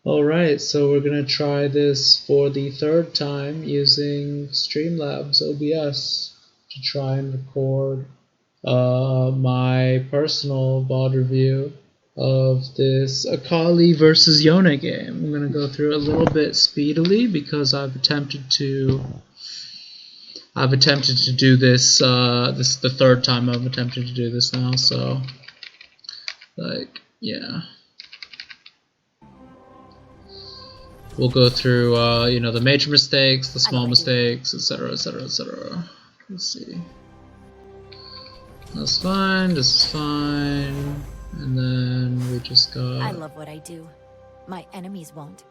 Alright, so we're gonna try this for the third time using Streamlabs OBS to try and record my personal VOD review of this Akali versus Yone game. I'm gonna go through it a little bit speedily because I've attempted to do this. This is the third time I've attempted to do this now, so like yeah. We'll go through, you know, the major mistakes, the small mistakes, etc., etc., etc. Let's see. That's fine. This is fine. And then we just got. I love what I do. My enemies won't.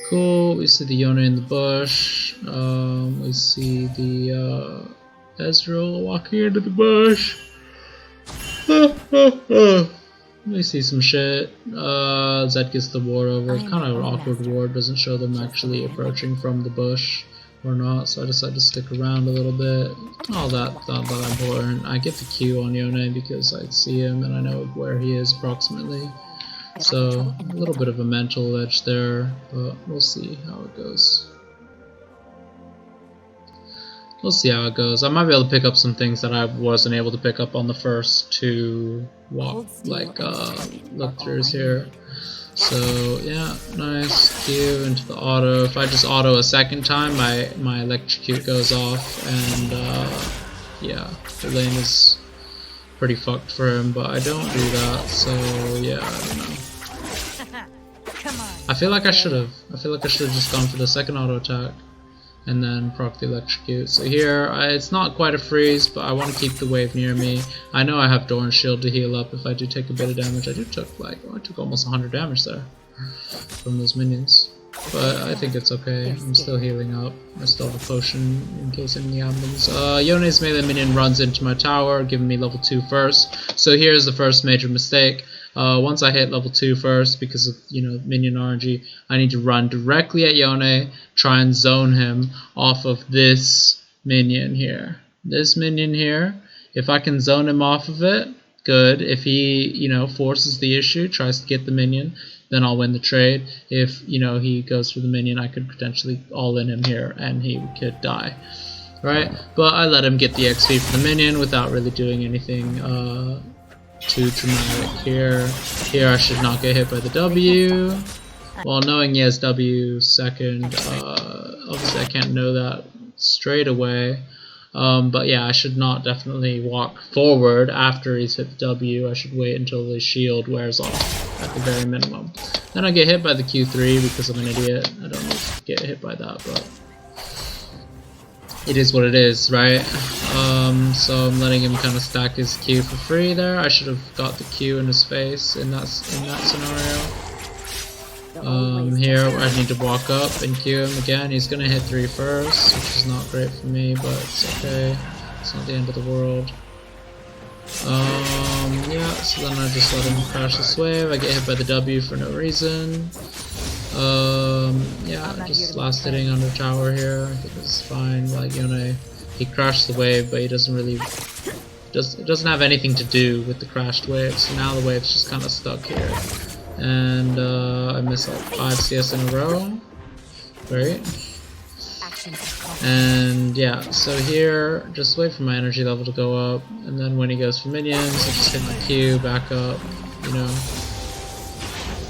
Cool. We see the Yone in the bush. We see the Ezreal walking into the bush. We see some shit. Zed gets the ward over. Kind of an awkward ward. Doesn't show them actually approaching from the bush or not. So I decided to stick around a little bit. All that not that important. I get the Q on Yone because I see him and I know where he is approximately. So a little bit of a mental edge there, but we'll see how it goes. We'll see how it goes. I might be able to pick up some things that I wasn't able to pick up on the first two look-throughs here. So yeah, nice. Q into the auto. If I just auto a second time, my electrocute goes off, and yeah, the lane is pretty fucked for him. But I don't do that, so yeah, I don't know. I feel like I should have. I feel like I should have just gone for the second auto attack and then proc the electrocute. So here, it's not quite a freeze, but I want to keep the wave near me. I know I have Doran's shield to heal up if I do take a bit of damage. I took almost 100 damage there from those minions. But I think it's okay. I'm still healing up. I still have a potion in case anything happens. Yone's melee minion runs into my tower, giving me level 2 first. So here's the first major mistake. Once I hit level 2 first, because of, you know, minion RNG, I need to run directly at Yone, try and zone him off of this minion here. This minion here, if I can zone him off of it, good. If he, you know, forces the issue, tries to get the minion, then I'll win the trade. If, you know, he goes for the minion, I could potentially all-in him here, and he could die. Right? But I let him get the XP for the minion without really doing anything too dramatic here. Here I should not get hit by the W. Well, knowing he has W second, obviously I can't know that straight away. But yeah, I should not definitely walk forward after he's hit the W. I should wait until the shield wears off at the very minimum. Then I get hit by the Q3 because I'm an idiot. I don't need to get hit by that, but it is what it is, right? So I'm letting him kind of stack his Q for free there. I should have got the Q in his face in that scenario. Here I need to walk up and Q him again. He's gonna hit 3 first, which is not great for me, but it's okay. It's not the end of the world. Yeah, so then I just let him crash this wave. I get hit by the W for no reason. Yeah, just last hitting under tower here. I think this is fine. Like, Yone, he crashed the wave, but he doesn't really it doesn't have anything to do with the crashed wave. So now the wave's just kind of stuck here, and I missed like 5 CS in a row. Great. And yeah, so here, just wait for my energy level to go up, and then when he goes for minions, I just hit my Q, back up, you know,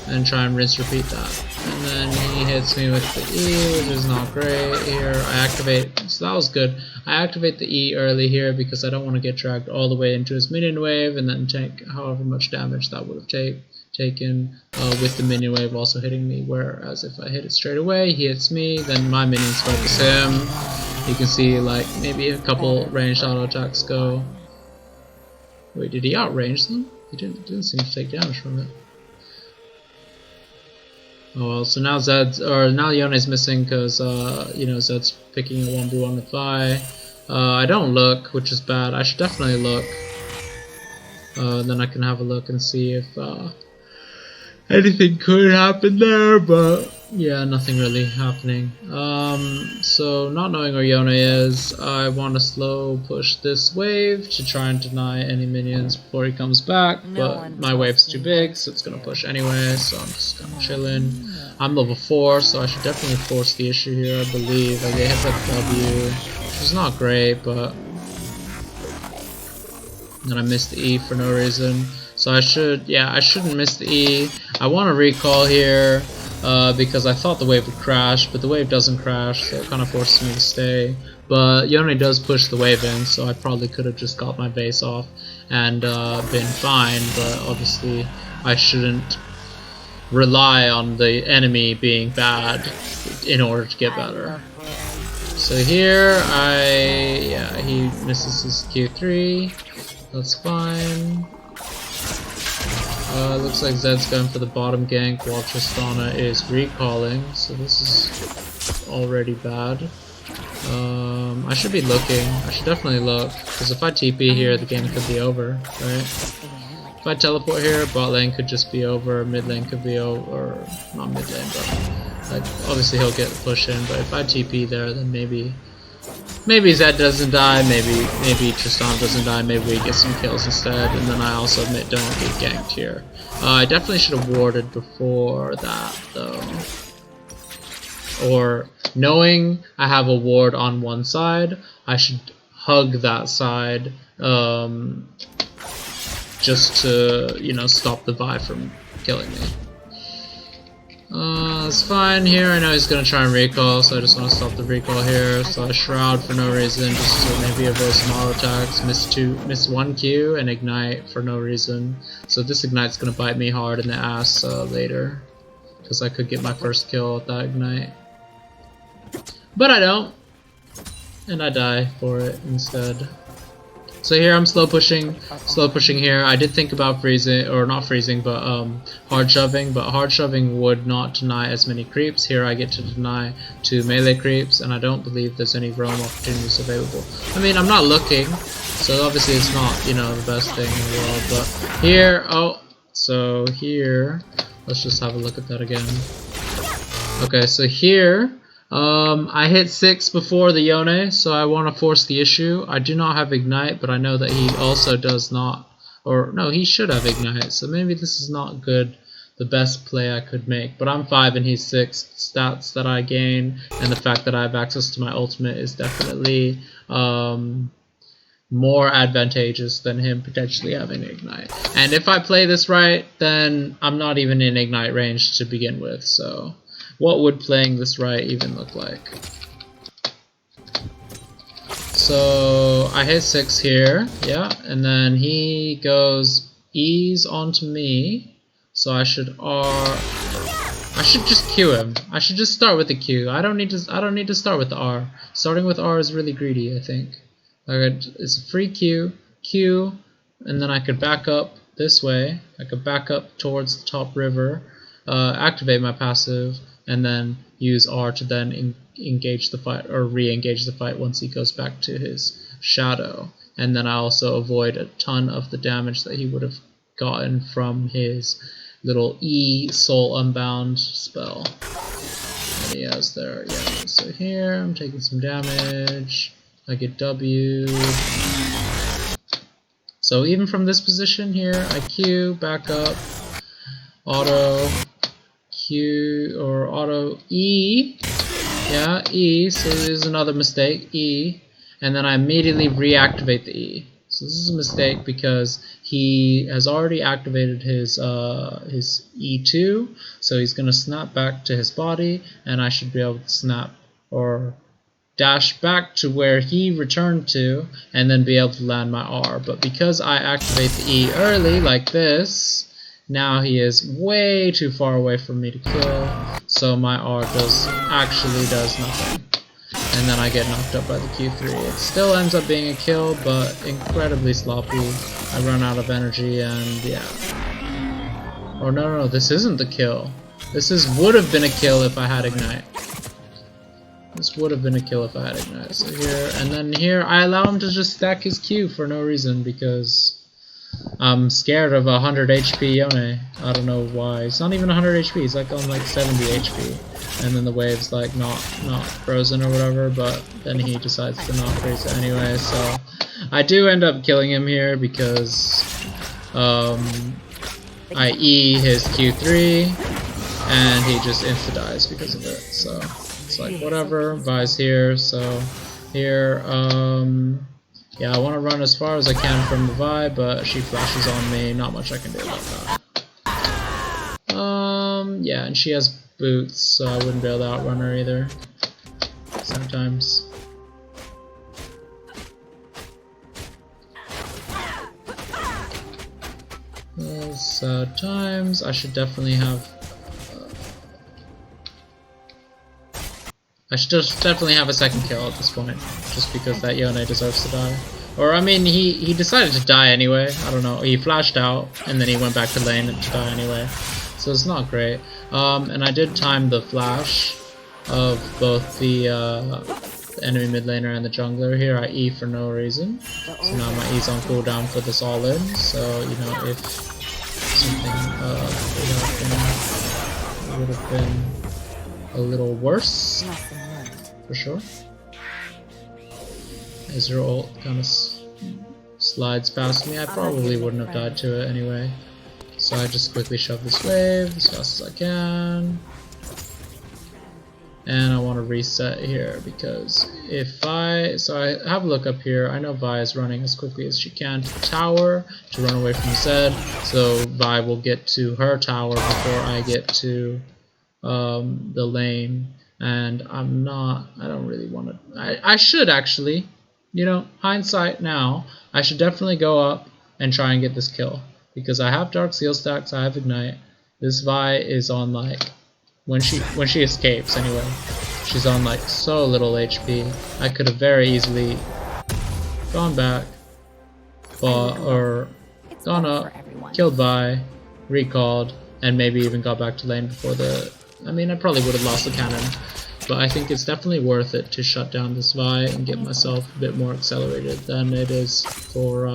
and try and rinse repeat that. And then he hits me with the E, which is not great. Here I activate, so that was good. I activate the E early here because I don't want to get dragged all the way into his minion wave and then take however much damage that would have taken with the minion wave also hitting me, whereas if I hit it straight away, he hits me, then my minions focus him. You can see like maybe a couple ranged auto attacks go. Wait, did he outrange them? He didn't seem to take damage from it. Oh well, so now now Yone's missing because you know, Zed's picking a 1v1 with Vi. I don't look, which is bad. I should definitely look. Then I can have a look and see if anything could happen there, but yeah, nothing really happening. So not knowing where Yone is, I want to slow push this wave to try and deny any minions before he comes back, but my wave's too big, so it's gonna push anyway, so I'm just kind of chilling. I'm level 4, so I should definitely force the issue here, I believe. I get hit by the W, which is not great, but... And I missed the E for no reason. So I shouldn't miss the E. I want to recall here because I thought the wave would crash, but the wave doesn't crash, so it kind of forces me to stay. But Yone does push the wave in, so I probably could have just got my base off and been fine, but obviously I shouldn't rely on the enemy being bad in order to get better. So here he misses his Q3. That's fine. Looks like Zed's going for the bottom gank while Tristana is recalling, so this is already bad. I should be looking. I should definitely look, because if I TP here, the game could be over, right? If I teleport here, bot lane could just be over, mid lane could be over, or not mid lane, but like, obviously he'll get the push in, but if I TP there, then maybe Zed doesn't die, maybe Tristan doesn't die, maybe we get some kills instead, and then I also don't get ganked here. I definitely should have warded before that, though. Or, knowing I have a ward on one side, I should hug that side, just to, you know, stop the Vi from killing me. It's fine here. I know he's gonna try and recall, so I just want to stop the recall here. So I shroud for no reason, just to maybe avoid some auto attacks. Miss 1 Q and ignite for no reason. So this ignite's gonna bite me hard in the ass later, because I could get my first kill at that ignite, but I don't, and I die for it instead. So here I'm slow pushing here. I did think about freezing, or not freezing, but hard shoving, but hard shoving would not deny as many creeps. Here I get to deny 2 melee creeps, and I don't believe there's any roam opportunities available. I mean, I'm not looking, so obviously it's not, you know, the best thing in the world, but here, so here, let's just have a look at that again. Okay, so here, I hit 6 before the Yone, so I want to force the issue. I do not have Ignite, but I know that he also does not, or no, he should have Ignite, so maybe this is not good, the best play I could make. But I'm 5 and he's 6. Stats that I gain and the fact that I have access to my ultimate is definitely more advantageous than him potentially having Ignite. And if I play this right, then I'm not even in Ignite range to begin with, so what would playing this right even look like? So I hit 6 here, yeah, and then he goes E's onto me, so I should just Q him. I should just start with the Q. I don't need to start with the R. Starting with R is really greedy, I think. It's a free Q, and then I could back up this way. I could back up towards the top river, activate my passive, and then use R to then engage the fight, or re-engage the fight once he goes back to his shadow. And then I also avoid a ton of the damage that he would have gotten from his little E Soul Unbound spell that he has there. Yeah, so here I'm taking some damage. I get W. So even from this position here, I Q, back up, auto, Q, or auto E, yeah, E, so there's another mistake, E, and then I immediately reactivate the E. So this is a mistake because he has already activated his E2, so he's going to snap back to his body, and I should be able to snap or dash back to where he returned to, and then be able to land my R. But because I activate the E early, like this, now he is way too far away from me to kill, so my R actually does nothing. And then I get knocked up by the Q3. It still ends up being a kill, but incredibly sloppy. I run out of energy, and yeah. Or no, this isn't the kill. This would have been a kill if I had Ignite. This would have been a kill if I had Ignite. So here, and then here, I allow him to just stack his Q for no reason, because I'm scared of 100 HP Yone. I don't know why. It's not even 100 HP. He's like on like 70 HP, and then the wave's like not frozen or whatever. But then he decides to not freeze it anyway. So I do end up killing him here because I E his Q3 and he just insta dies because of it. So it's like whatever. Vi's here. So here yeah, I want to run as far as I can from the Vi, but she flashes on me. Not much I can do about that. Yeah, and she has boots, so I wouldn't be able to outrun her either. Sometimes. Sad times. I should definitely have. I should just definitely have a second kill at this point, just because that Yone deserves to die. Or, I mean, he decided to die anyway. I don't know. He flashed out, and then he went back to lane to die anyway. So it's not great. And I did time the flash of both the enemy mid laner and the jungler. Here I E for no reason. So now my E's on cooldown for this all-in. So, you know, if something would have been a little worse, for sure. As your ult kind of slides past me, I probably wouldn't have died to it anyway. So I just quickly shove this wave as fast as I can. And I want to reset here because if so I have a look up here. I know Vi is running as quickly as she can to the tower to run away from Zed. So Vi will get to her tower before I get to the lane, and I don't really want to. I should actually, you know, hindsight now, I should definitely go up and try and get this kill because I have Dark Seal stacks, I have Ignite. This Vi is on like when she escapes anyway. She's on like so little HP. I could have very easily gone back, or gone up, killed Vi, recalled, and maybe even got back to lane before the. I mean, I probably would have lost the cannon, but I think it's definitely worth it to shut down this Vi and get myself a bit more accelerated than it is for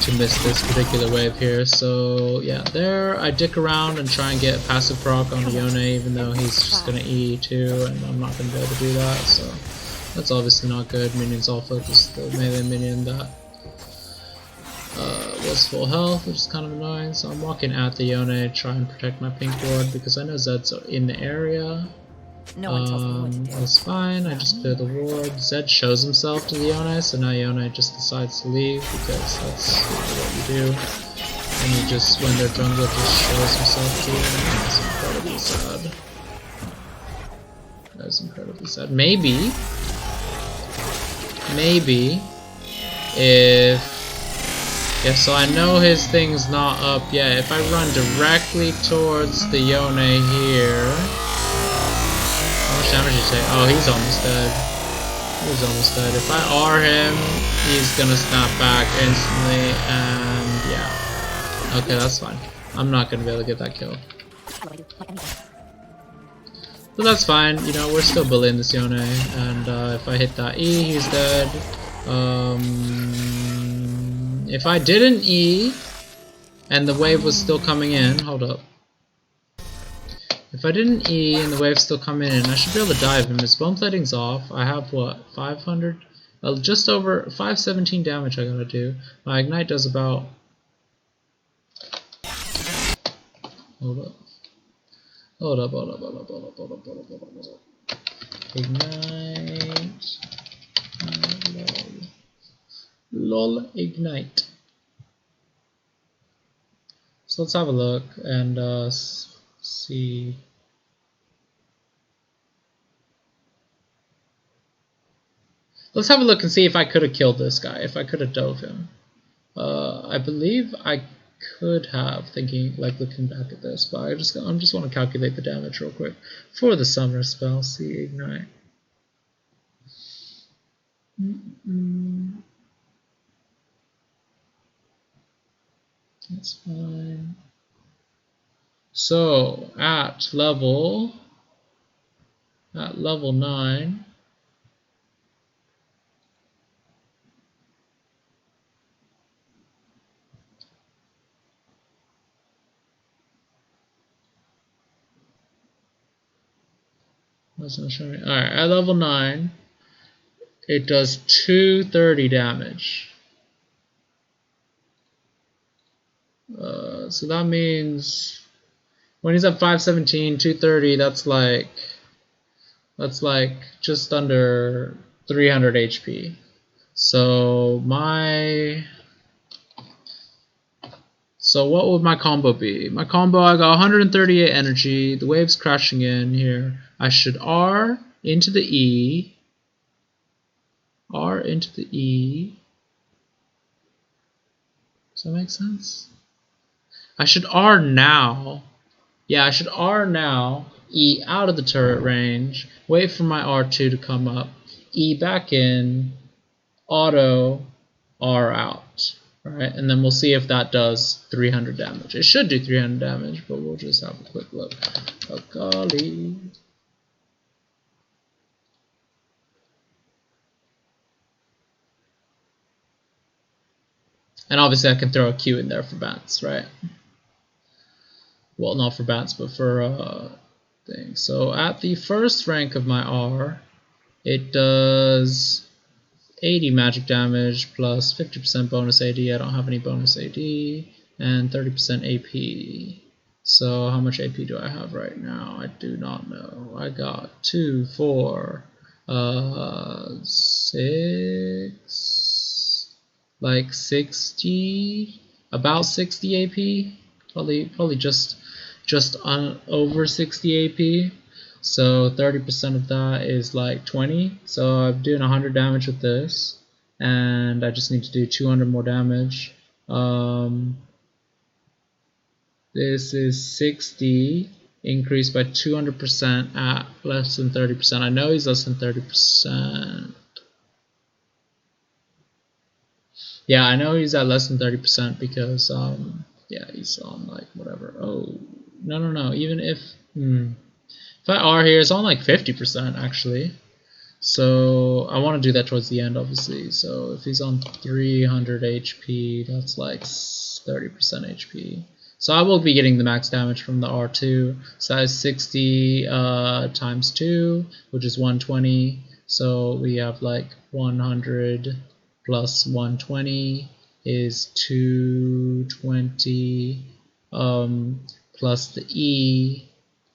to miss this particular wave here. So yeah, there I dick around and try and get passive proc on Yone, even though he's just gonna E too, and I'm not gonna be able to do that. So that's obviously not good. Minions all focused. The melee minion that was full health, which is kind of annoying. So I'm walking at the Yone, try and protect my pink ward because I know Zed's in the area. That's fine. I just clear the ward. Zed shows himself to the Yone, so now Yone just decides to leave because that's what you do. And you just, when their jungler just shows himself to you, that's incredibly sad. That is incredibly sad. Maybe if so I know his thing's not up yet. If I run directly towards the Yone here, how much damage did he take? Oh, he's almost dead. He's almost dead. If I R him, he's gonna snap back instantly, and yeah. Okay, that's fine. I'm not gonna be able to get that kill. But that's fine, you know, we're still bullying this Yone, and if I hit that E, he's dead. If I didn't E, and the wave was still coming in, hold up. If I didn't E and the wave's still coming in, I should be able to dive him. His bone plating's off. I have what, 500? Just over 517 damage I gotta do. My Ignite does about. Hold up. Ignite. Lol, Ignite. So let's have a look and see. Let's have a look and see if I could have killed this guy, if I could have dove him. I believe I could have, looking back at this, but I just want to calculate the damage real quick for the summer spell. See, Ignite. That's fine. So at level 9, That's not showing me. Alright, at level 9, it does 230 damage. So that means when he's at 517, 230, that's like just under 300 HP. So what would my combo be? My combo, I got 138 energy. The wave's crashing in here. I should R into the E. R into the E. Does that make sense? I should R now. Yeah, I should R now. E out of the turret range. Wait for my R2 to come up. E back in. Auto. R out. Alright, and then we'll see if that does 300 damage. It should do 300 damage, but we'll just have a quick look. Akali. And obviously I can throw a Q in there for bats, right? Well, not for bats, but for things. So at the first rank of my R, it does 80 magic damage plus 50% bonus AD. I don't have any bonus AD. And 30% AP. So how much AP do I have right now? I do not know. I got 2, 4, 6, like 60, about 60 AP. Probably just over 60 AP. So 30% of that is like 20. So I'm doing 100 damage with this, and I just need to do 200 more damage. This is 60 increased by 200% at less than 30%. I know he's less than 30%. Yeah, I know he's at less than 30% because yeah, he's on like whatever. Oh, no. Even if I R here, it's on like 50% actually. So I want to do that towards the end, obviously. So if he's on 300 HP, that's like 30% HP. So I will be getting the max damage from the R2. So that is 60 times 2, which is 120. So we have like 100 plus 120 is 220. Plus the E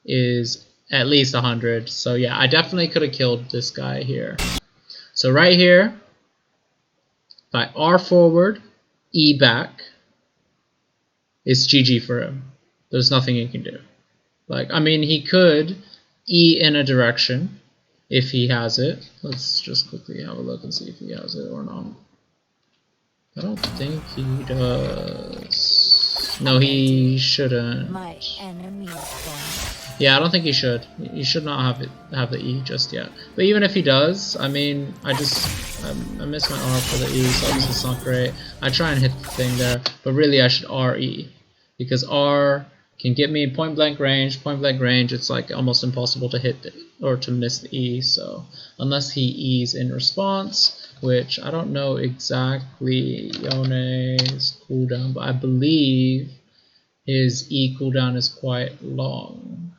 is at least 100. So yeah, I definitely could have killed this guy here. So right here, if I R forward, E back, it's GG for him. There's nothing he can do. Like, I mean, he could E in a direction if he has it. Let's just quickly have a look and see if he has it or not. I don't think he does. No, he shouldn't. My enemy is gone. Yeah, I don't think he should. He should not have the E just yet. But even if he does, I mean, I miss my R for the E, so obviously it's not great. I try and hit the thing there, but really I should RE, because R can get me in point blank range. Point blank range, it's like almost impossible to hit or to miss the E. So unless he E's in response, which I don't know exactly Yone's cooldown, but I believe his E cooldown is quite long.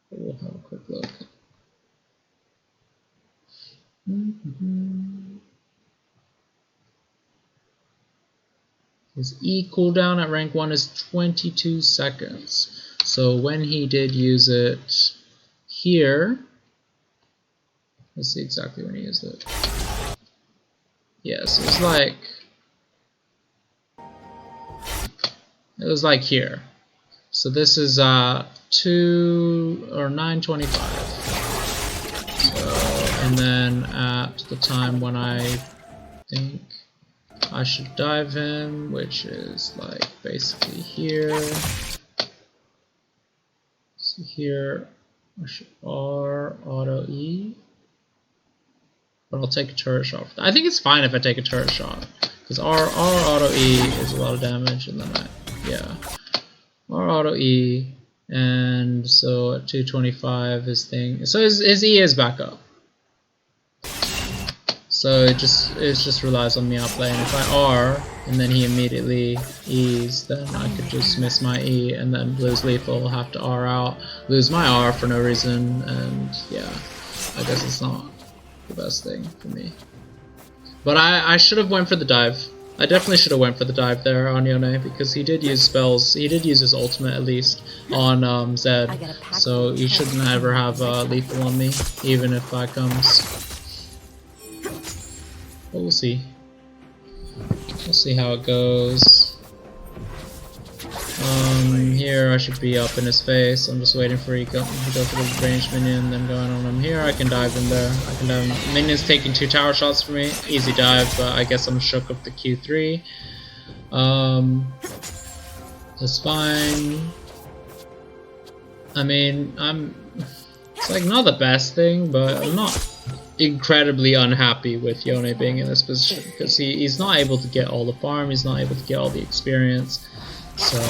We'll have a quick look. His E cooldown at rank 1 is 22 seconds. So when he did use it here, let's see exactly when he used it. Yes, it was like here. So this is 925. And then at the time when I think I should dive him, which is like basically here. So here I should R auto E. But I'll take a turret shot. I think it's fine if I take a turret shot, because R auto E is a lot of damage, and then R auto E, and so at 225 his thing. So his E is back up. So it just relies on me outplaying. If I R and then he immediately E's, then I could just miss my E and then blue's lethal, have to R out, lose my R for no reason, and yeah, I guess it's not the best thing for me. But I should have went for the dive. I definitely should have went for the dive there on Yone, because he did use spells, he did use his ultimate at least on Zed, so he shouldn't ever have lethal on me, even if that comes. But we'll see. We'll see how it goes. Here I should be up in his face. I'm just waiting for he to go for the ranged minion, then going on him. Here I can dive in there. I can dive him. Minion's taking 2 tower shots for me. Easy dive, but I guess I'm shook up the Q3. That's fine. I mean, it's like not the best thing, but I'm not incredibly unhappy with Yone being in this position, because he's not able to get all the farm, he's not able to get all the experience, so,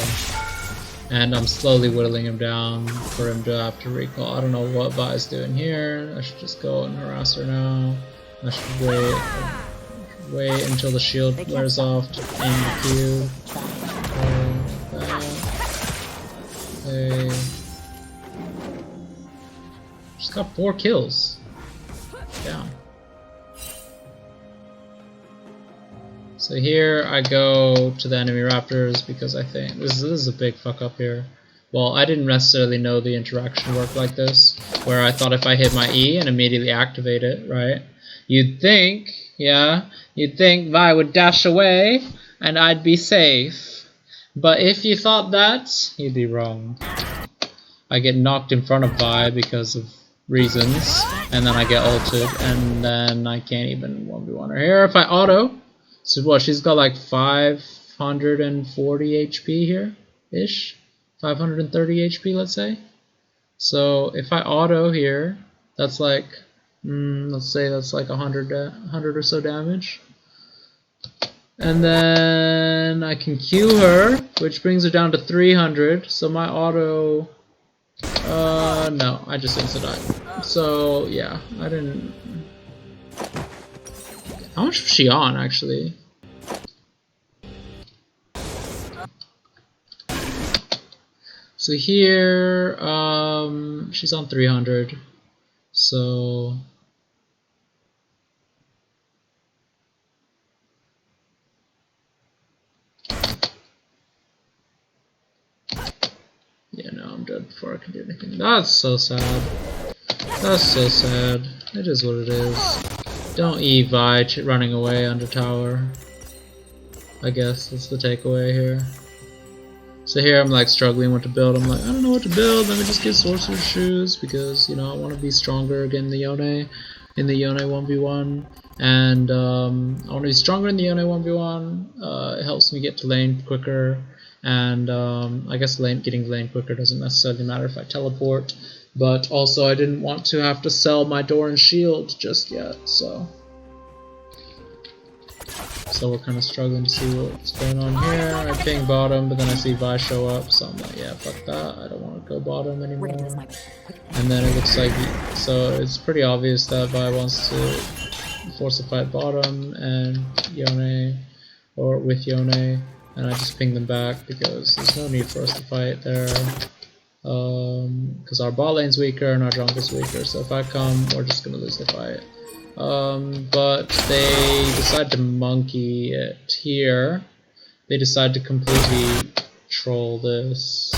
and I'm slowly whittling him down for him to have to recall. I don't know what Vi's doing here. I should just go and harass her now. I should wait until the shield wears off to aim the Q. Okay. Just got 4 kills. Down. So here I go to the enemy raptors because I think this is a big fuck up here. Well, I didn't necessarily know the interaction worked like this, where I thought if I hit my E and immediately activate it, right? You'd think, yeah, you'd think Vi would dash away and I'd be safe. But if you thought that, you'd be wrong. I get knocked in front of Vi because of reasons, and then I get ulted, and then I can't even 1v1 her. Here, if I auto, so what, she's got like 540 HP here, ish? 530 HP, let's say. So if I auto here, that's like, let's say that's like 100 or so damage. And then I can Q her, which brings her down to 300, so my auto... no, I just insta-died. So, yeah, I didn't... How much was she on, actually? So here, she's on 300, so... Yeah, no, I'm dead before I can do anything. That's so sad. That's so sad. It is what it is. Don't Vi running away under tower. I guess that's the takeaway here. So here I'm like struggling what to build. I'm like, I don't know what to build. Let me just get Sorcerer's Shoes because, you know, I want to be stronger again in the Yone 1v1. And I want to be stronger in the Yone 1v1. It helps me get to lane quicker. And I guess getting to lane quicker doesn't necessarily matter if I teleport, but also I didn't want to have to sell my door and shield just yet, so we're kind of struggling to see what's going on here. I ping bottom, but then I see Vi show up, so I'm like, yeah, fuck that, I don't want to go bottom anymore. And then it looks like, so it's pretty obvious that Vi wants to force a fight bottom and Yone, or with Yone. And I just ping them back because there's no need for us to fight there. Because our bot lane's weaker and our jungle's weaker. So if I come, we're just going to lose the fight. But they decide to monkey it here. They decide to completely troll this.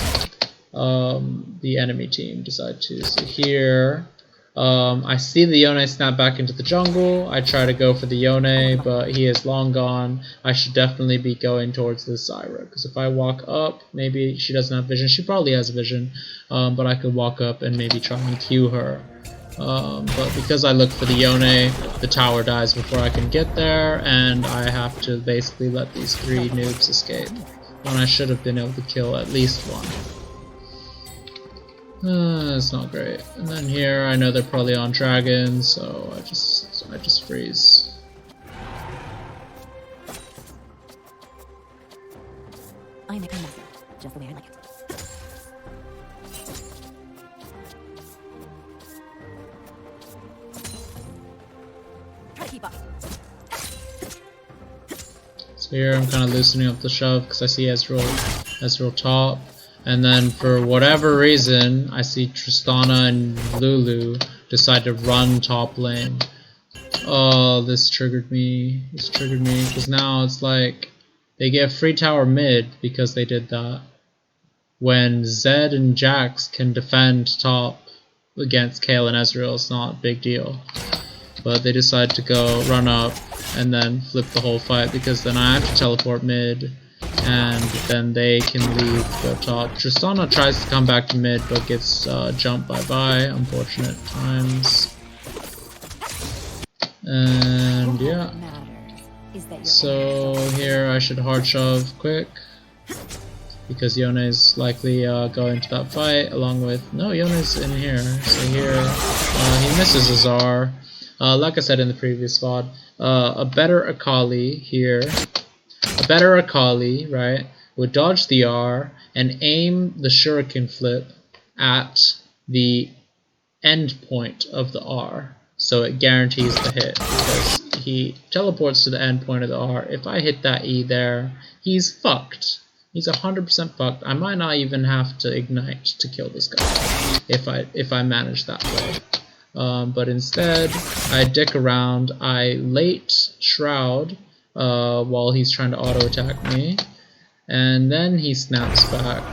The enemy team decide to. So here, I see the Yone snap back into the jungle. I try to go for the Yone, but he is long gone. I should definitely be going towards the Zyra, because if I walk up, maybe she doesn't have vision. She probably has vision, but I could walk up and maybe try and Q her. But because I look for the Yone, the tower dies before I can get there, and I have to basically let these 3 noobs escape, when I should have been able to kill at least one. It's not great. And then here, I know they're probably on dragon, so I just freeze. I make a mess, just the way I like it. Try to keep up. So here I'm kind of loosening up the shove because I see Ezreal top. And then for whatever reason, I see Tristana and Lulu decide to run top lane. Oh, this triggered me. This triggered me because now it's like they get free tower mid because they did that. When Zed and Jax can defend top against Kayle and Ezreal, it's not a big deal. But they decide to go run up and then flip the whole fight because then I have to teleport mid and then they can leave, go top. Tristana tries to come back to mid but gets jumped by unfortunate times. And yeah, so here I should hard shove quick because Yone is likely going to that fight along with, no, Yone's in here. So here he misses Azar. Like I said in the previous VOD, a better Akali here, a better Akali, right, would dodge the R and aim the shuriken flip at the end point of the R, so it guarantees the hit because he teleports to the end point of the R. If I hit that E there, he's fucked. He's 100% fucked. I might not even have to ignite to kill this guy if I manage that play. But instead, I dick around. I late shroud while he's trying to auto attack me, and then he snaps back.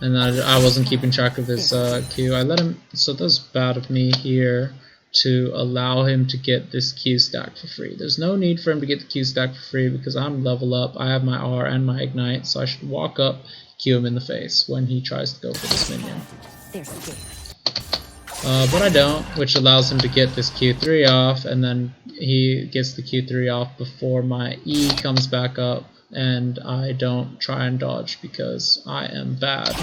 And I wasn't keeping track of his Q. I let him, so that was bad of me here to allow him to get this Q stack for free. There's no need for him to get the Q stack for free because I'm level up, I have my R and my ignite, so I should walk up, Q him in the face when he tries to go for this minion. But I don't, which allows him to get this Q3 off, and then he gets the Q3 off before my E comes back up, and I don't try and dodge because I am bad.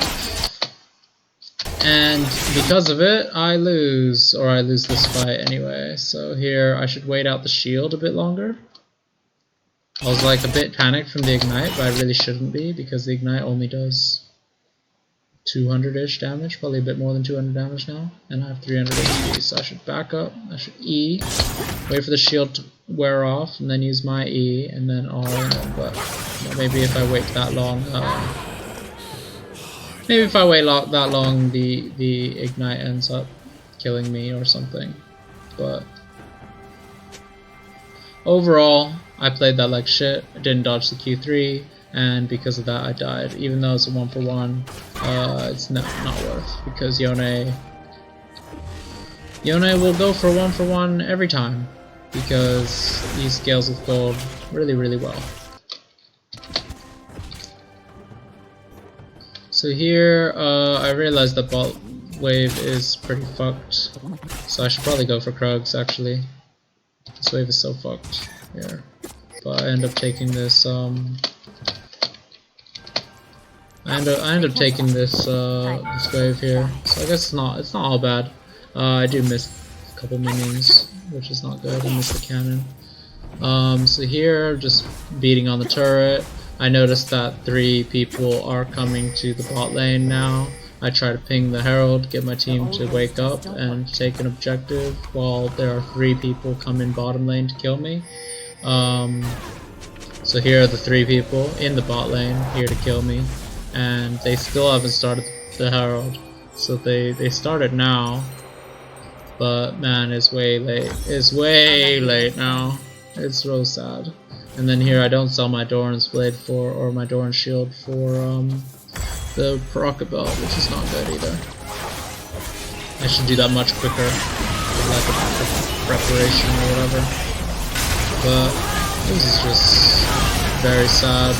And because of it, I lose, or I lose this fight anyway. So here I should wait out the shield a bit longer. I was like a bit panicked from the ignite, but I really shouldn't be because the ignite only does 200-ish damage, probably a bit more than 200 damage now, and I have 300 HP, so I should back up, I should E, wait for the shield to wear off, and then use my E, and then R, but maybe if I wait that long, the ignite ends up killing me or something. But overall, I played that like shit. I didn't dodge the Q3, and because of that I died. Even though it's a 1-for-1, it's not worth, because Yone will go for 1-for-1 every time because he scales with gold really well. So here I realized that bot wave is pretty fucked, so I should probably go for Krugs actually. This wave is so fucked here, but I end up taking this I end up taking this this wave here, so I guess it's not all bad. I do miss a couple minions, which is not good. I missed the cannon. So here, just beating on the turret. I noticed that 3 people are coming to the bot lane now. I try to ping the Herald, get my team to wake up and take an objective, while there are 3 people coming bottom lane to kill me. So here are the 3 people in the bot lane here to kill me, and they still haven't started the Herald. So they started now, but man, it's way late. It's way late now. It's real sad. And then here I don't sell my Doran's Blade for, or my Doran's Shield for the Rocket Belt, which is not good either. I should do that much quicker, like a preparation or whatever. But this is just very sad.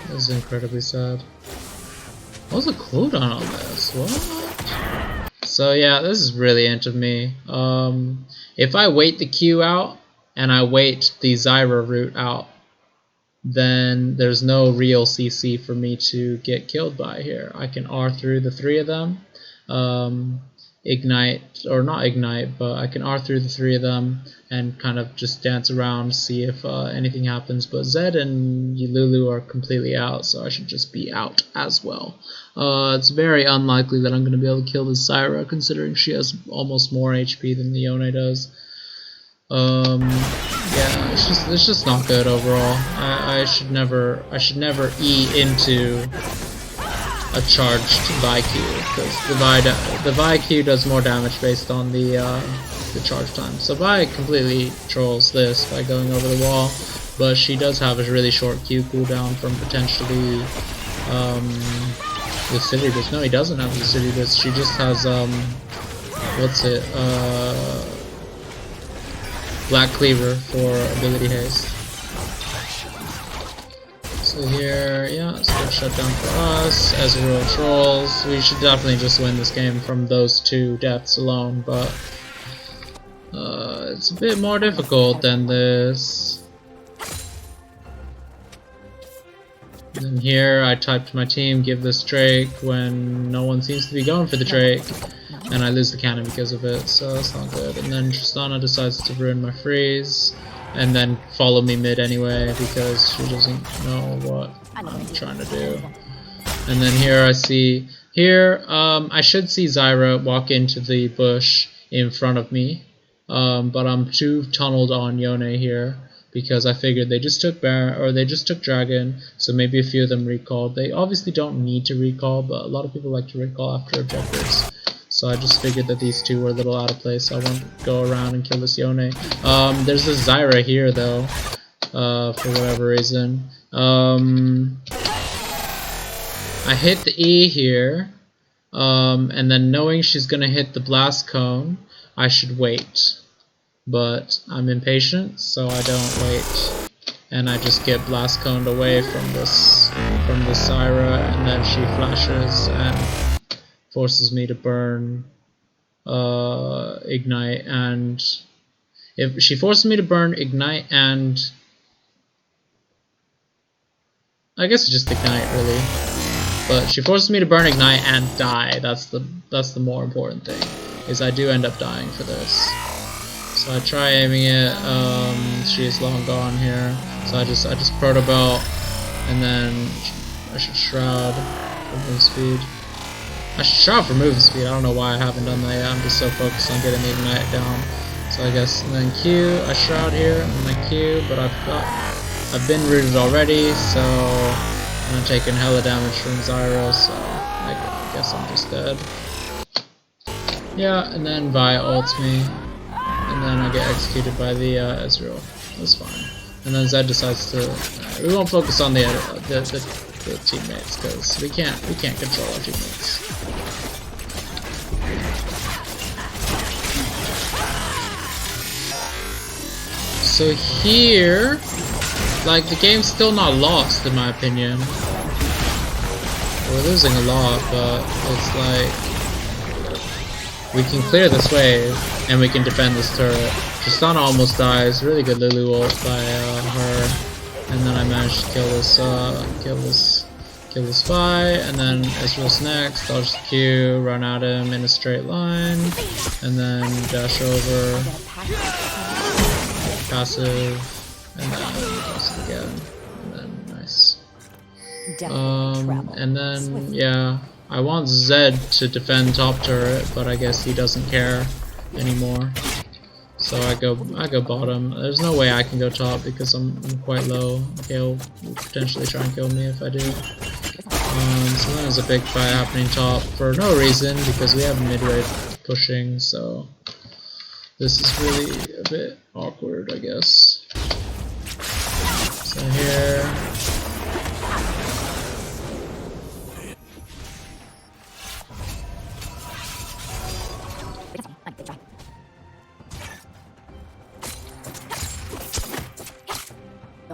This is incredibly sad. What's the cooldown on this? What? So yeah, this is really into me. If I wait the Q out and I wait the Zyra route out, then there's no real CC for me to get killed by here. I can R through the 3 of them, ignite, or not ignite, but I can R through the 3 of them and kind of just dance around, see if anything happens. But Zed and Lulu are completely out, so I should just be out as well. It's very unlikely that I'm going to be able to kill this Zyra, considering she has almost more HP than the Yone does. Yeah, it's just not good overall. I should never E into a charged Vi Q, because the Vi Q does more damage based on the charge time. So Vi completely trolls this by going over the wall, but she does have a really short Q cooldown from potentially the City Boost. No, he doesn't have the City Boost. She just has what's it? Black Cleaver for ability haste. So here, yeah, it's a good shutdown for us. Ezreal trolls. We should definitely just win this game from those 2 deaths alone, but it's a bit more difficult than this. And then here, I typed my team, give this Drake when no one seems to be going for the Drake, and I lose the cannon because of it, so that's not good. And then Tristana decides to ruin my freeze, and then follow me mid anyway because she doesn't know what I'm trying to do. And then here I see, I should see Zyra walk into the bush in front of me, but I'm too tunneled on Yone here because I figured they just took Baron, or they just took Dragon, so maybe a few of them recalled. They obviously don't need to recall, but a lot of people like to recall after objectives. So I just figured that these 2 were a little out of place, so I won't go around and kill this Yone. There's this Zyra here though, for whatever reason. I hit the E here, and then knowing she's gonna hit the blast cone, I should wait. But I'm impatient, so I don't wait. And I just get blast coned away from this Zyra, and then she flashes and forces me to burn Ignite, and if she forces me to burn Ignite and I guess just Ignite really, but she forces me to burn Ignite and die. That's the more important thing, is I do end up dying for this. So I try aiming it, she is long gone here, so I just proto belt, and then I should shroud for move speed. I should shroud for movement speed. I don't know why I haven't done that yet. I'm just so focused on getting the Ignite down. So I guess, and then Q, I shroud here, and then Q, but I've been rooted already, so I'm taking hella damage from Zyra, so I guess I'm just dead. Yeah, and then Vi ults me, and then I get executed by the Ezreal. That's fine. And then Zed decides to. We won't focus on the teammates because we can't control our teammates. So here, like, the game's still not lost in my opinion. We're losing a lot, but it's like we can clear this wave and we can defend this turret. Tristana almost dies. Really good Lulu ult by her. And then I managed to kill this Vi, and then Ezreal's next. I'll just Q, run at him in a straight line, and then dash over, passive, and then passive again, and then nice. And then yeah, I want Zed to defend top turret, but I guess he doesn't care anymore. So I go bottom. There's no way I can go top because I'm quite low. Okay, he'll potentially try and kill me if I do. So then there's a big fight happening top for no reason because we have mid-wave pushing, so this is really a bit awkward, I guess. So here.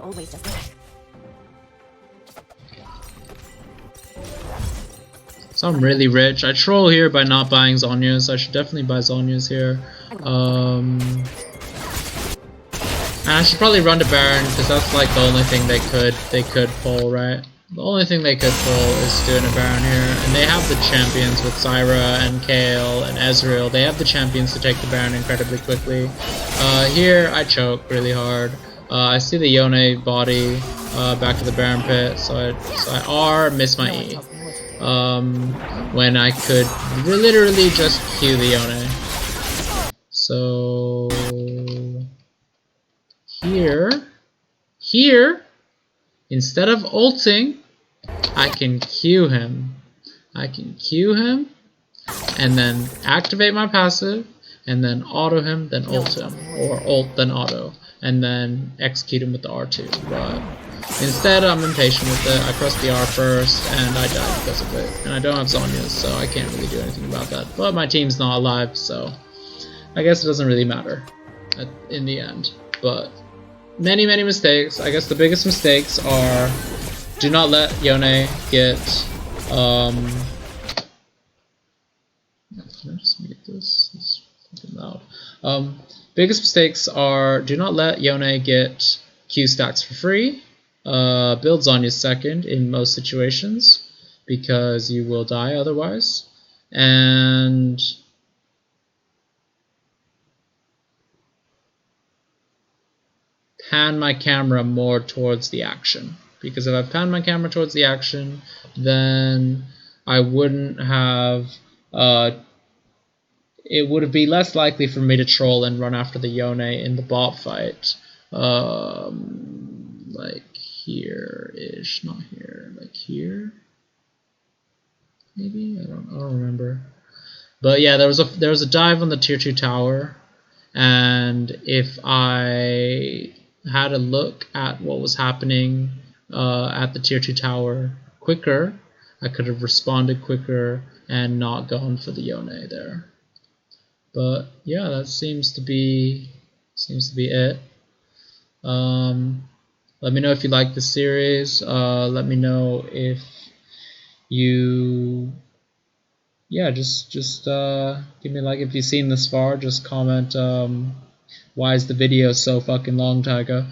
Always just So I'm really rich. I troll here by not buying Zhonya's. I should definitely buy Zhonya's here. And I should probably run to Baron because that's like the only thing they could pull, right? The only thing they could pull is doing a Baron here, and they have the champions with Syra and Kayle and Ezreal. They have the champions to take the Baron incredibly quickly. Here I choke really hard. I see the Yone body back to the Baron pit, so I R, miss my E. When I could literally just Q the Yone. So here, instead of ulting, I can Q him. And then activate my passive, and then auto him, then ult him, or ult then auto, and then execute him with the R2. But instead, I'm impatient with it. I press the R first, and I die because of it. And I don't have Zhonya's, so I can't really do anything about that. But my team's not alive, so I guess it doesn't really matter in the end. But many mistakes. I guess the biggest mistakes are: do not let Yone get can I just mute this? It's fucking loud. Biggest mistakes are: do not let Yone get Q stacks for free. Build Zhonya's second in most situations, because you will die otherwise. And pan my camera more towards the action, because if I pan my camera towards the action, then I wouldn't have it would be less likely for me to troll and run after the Yone in the bot fight. Like here-ish, not here, like here? Maybe? I don't remember. But yeah, there was a dive on the tier 2 tower, and if I had a look at what was happening at the tier 2 tower quicker, I could have responded quicker and not gone for the Yone there. But yeah, that seems to be it. Let me know if you like the series. Let me know if you just give me a like if you've seen this far. Just comment why is the video so fucking long, Tyga?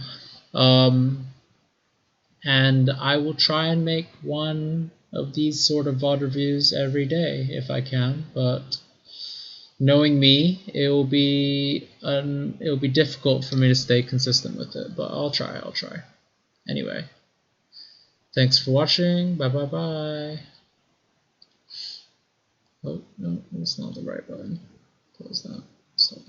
And I will try and make one of these sort of VOD reviews every day if I can, but knowing me, it will be difficult for me to stay consistent with it, but I'll try. Anyway, thanks for watching. Bye. Oh no, that's not the right button. Close that. Stop.